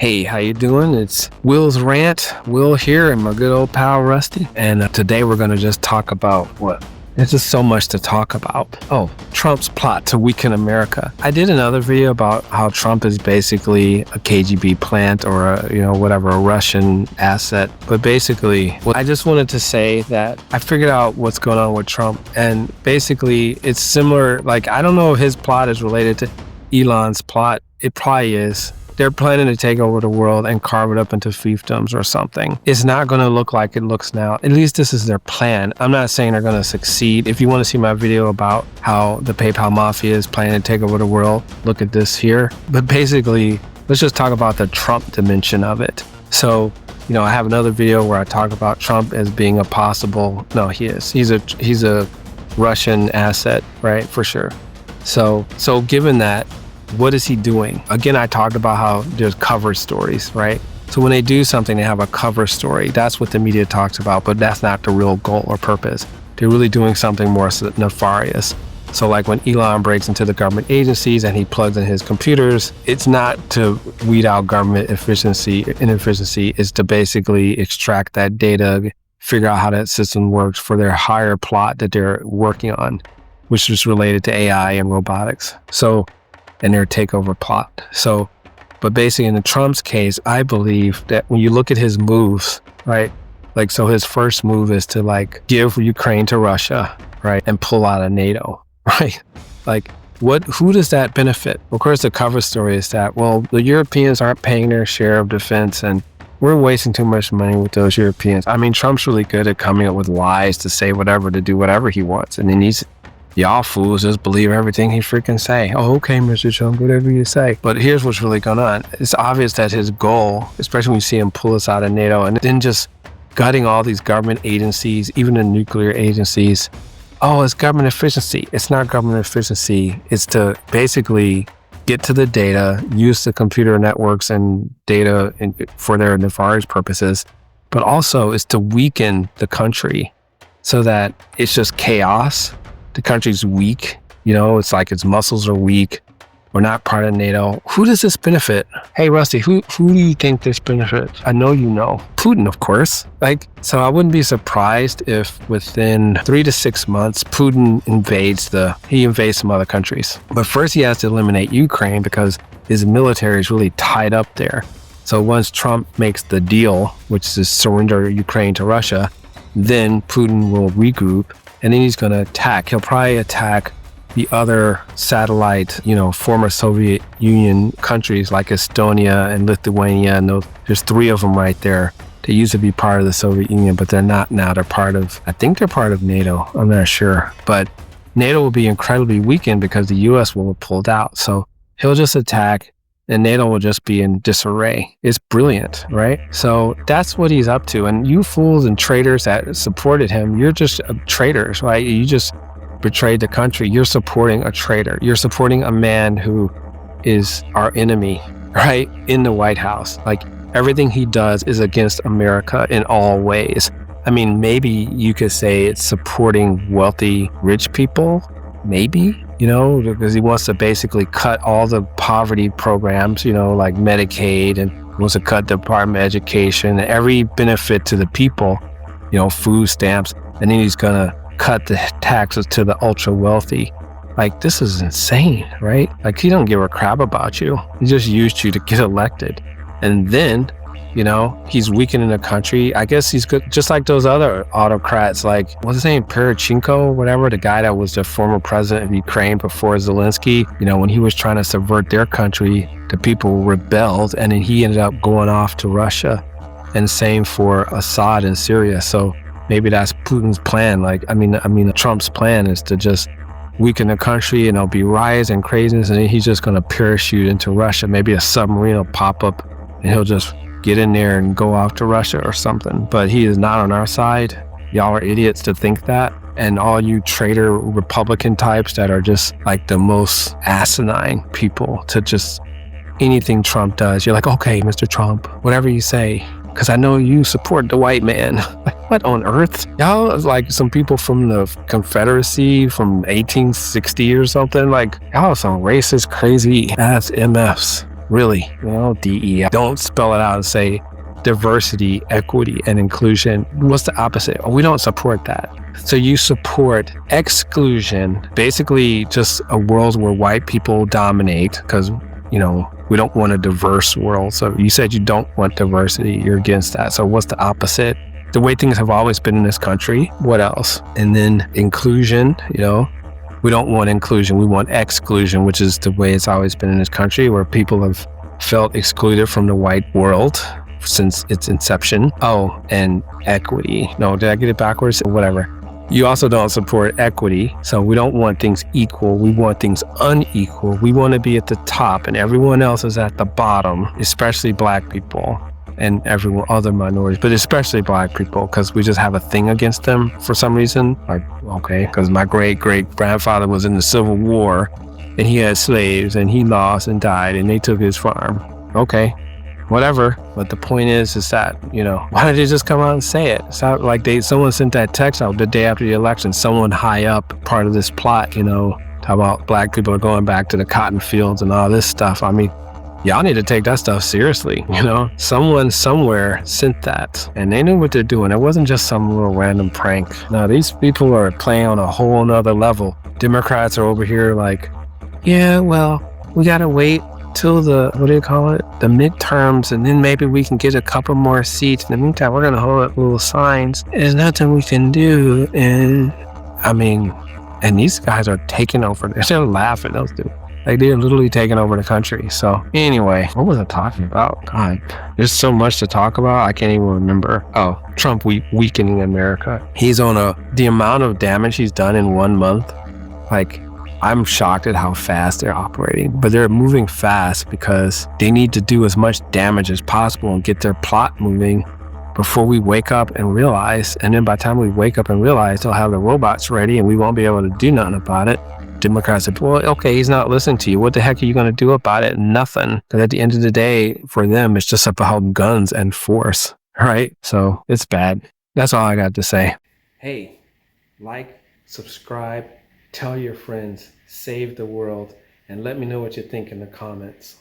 Hey, how you doing? It's Will's Rant. Will here and my good old pal Rusty. And today we're going to just talk about what? There's just so much to talk about. Oh, Trump's plot to weaken America. I did another video about how Trump is basically a KGB plant or a Russian asset. But basically, I just wanted to say that I figured out what's going on with Trump. And basically, it's similar. Like, I don't know if his plot is related to Elon's plot. It probably is. They're planning to take over the world and carve it up into fiefdoms or something. It's not going to look like it looks now. At least this is their plan. I'm not saying they're going to succeed. If you want to see my video about how the PayPal Mafia is planning to take over the world, look at this here. But basically, let's just talk about the Trump dimension of it. So, I have another video where I talk about Trump as being a possible, no, he is. He's a Russian asset, right? For sure. So given that, what is he doing? Again, I talked about how there's cover stories, right? So when they do something, they have a cover story. That's what the media talks about, but that's not the real goal or purpose. They're really doing something more nefarious. So like when Elon breaks into the government agencies and he plugs in his computers, it's not to weed out government inefficiency. It's to basically extract that data, figure out how that system works for their higher plot that they're working on, which is related to AI and robotics. And their takeover plot. But basically in the Trump's case, I believe that when you look at his moves, right? So his first move is to give Ukraine to Russia, right? And pull out of NATO, right? Who does that benefit? Of course, the cover story is that, well, the Europeans aren't paying their share of defense and we're wasting too much money with those Europeans. I mean, Trump's really good at coming up with lies to say whatever, to do whatever he wants. And then y'all fools just believe everything he freaking say. Oh, okay, Mr. Trump, whatever you say. But here's what's really going on. It's obvious that his goal, especially when you see him pull us out of NATO and then just gutting all these government agencies, even the nuclear agencies. Oh, it's government efficiency. It's not government efficiency. It's to basically get to the data, use the computer networks and data for their nefarious purposes, but also it's to weaken the country so that it's just chaos. The country's weak, it's like its muscles are weak. We're not part of NATO. Who does this benefit? Hey, Rusty, who do you think this benefits? I know you know. Putin, of course. So I wouldn't be surprised if within 3 to 6 months, Putin invades some other countries. But first he has to eliminate Ukraine because his military is really tied up there. So once Trump makes the deal, which is surrender Ukraine to Russia, then Putin will regroup. And then he's going to attack. He'll probably attack the other satellite, former Soviet Union countries like Estonia and Lithuania. And there's 3 of them right there. They used to be part of the Soviet Union, but they're not now. I think they're part of NATO. I'm not sure. But NATO will be incredibly weakened because the U.S. will have pulled out. So he'll just attack and NATO will just be in disarray. It's brilliant, right? So that's what he's up to. And you fools and traitors that supported him, you're just traitors, right? You just betrayed the country. You're supporting a traitor. You're supporting a man who is our enemy, right? In the White House. Everything he does is against America in all ways. I mean, maybe you could say it's supporting wealthy, rich people, maybe. Because he wants to basically cut all the poverty programs, like Medicaid, and wants to cut the Department of Education, every benefit to the people, food stamps, and then he's going to cut the taxes to the ultra wealthy. This is insane, right? He don't give a crap about you. He just used you to get elected. And then, he's weakening the country. I guess he's good, just like those other autocrats, what's his name, Poroshenko, whatever, the guy that was the former president of Ukraine before Zelensky. When he was trying to subvert their country, the people rebelled, and then he ended up going off to Russia. And same for Assad in Syria. So maybe that's Putin's plan. Trump's plan is to just weaken the country, and there'll be riots and craziness, and then he's just going to parachute into Russia. Maybe a submarine will pop up, and he'll just get in there and go off to Russia or something. But he is not on our side. Y'all are idiots to think that. And all you traitor Republican types that are just the most asinine people to just anything Trump does. You're okay, Mr. Trump, whatever you say, because I know you support the white man. What on earth? Y'all some people from the Confederacy from 1860 or something. Y'all are some racist, crazy ass MFs. Really, DEI. Don't spell it out and say diversity, equity, and inclusion. What's the opposite? Oh, we don't support that. So you support exclusion, basically just a world where white people dominate because, we don't want a diverse world. So you said you don't want diversity. You're against that. So what's the opposite? The way things have always been in this country. What else? And then inclusion, we don't want inclusion. We want exclusion, which is the way it's always been in this country, where people have felt excluded from the white world since its inception. Oh, and equity. No, did I get it backwards? Whatever. You also don't support equity. So we don't want things equal. We want things unequal. We want to be at the top and everyone else is at the bottom, especially Black people and everyone, other minorities, but especially Black people, because we just have a thing against them for some reason. Like, okay, because my great-great-grandfather was in the Civil War and he had slaves and he lost and died and they took his farm. Okay. Whatever. But the point is that, why did they just come out and say it? It's not like someone sent that text out the day after the election, someone high up, part of this plot, talk about Black people are going back to the cotton fields and all this stuff. I mean, y'all need to take that stuff seriously, Someone somewhere sent that and they knew what they're doing. It wasn't just some little random prank. No, these people are playing on a whole nother level. Democrats are over here like, yeah, well, we gotta wait till the midterms, and then maybe we can get a couple more seats. In the meantime, we're gonna hold up little signs. There's nothing we can do. And these guys are taking over. They're laughing. Those dudes, like, they're literally taking over the country. So anyway, what was I talking about? God, there's so much to talk about. I can't even remember. Oh, Trump weakening America. He's on the amount of damage he's done in 1 month. Like, I'm shocked at how fast they're operating, but they're moving fast because they need to do as much damage as possible and get their plot moving before we wake up and realize. And then by the time we wake up and realize, they'll have the robots ready and we won't be able to do nothing about it. Democrats said, well, okay, he's not listening to you. What the heck are you going to do about it? Nothing. Because at the end of the day, for them, it's just about guns and force, right? So it's bad. That's all I got to say. Hey, like, subscribe, tell your friends, save the world, and let me know what you think in the comments.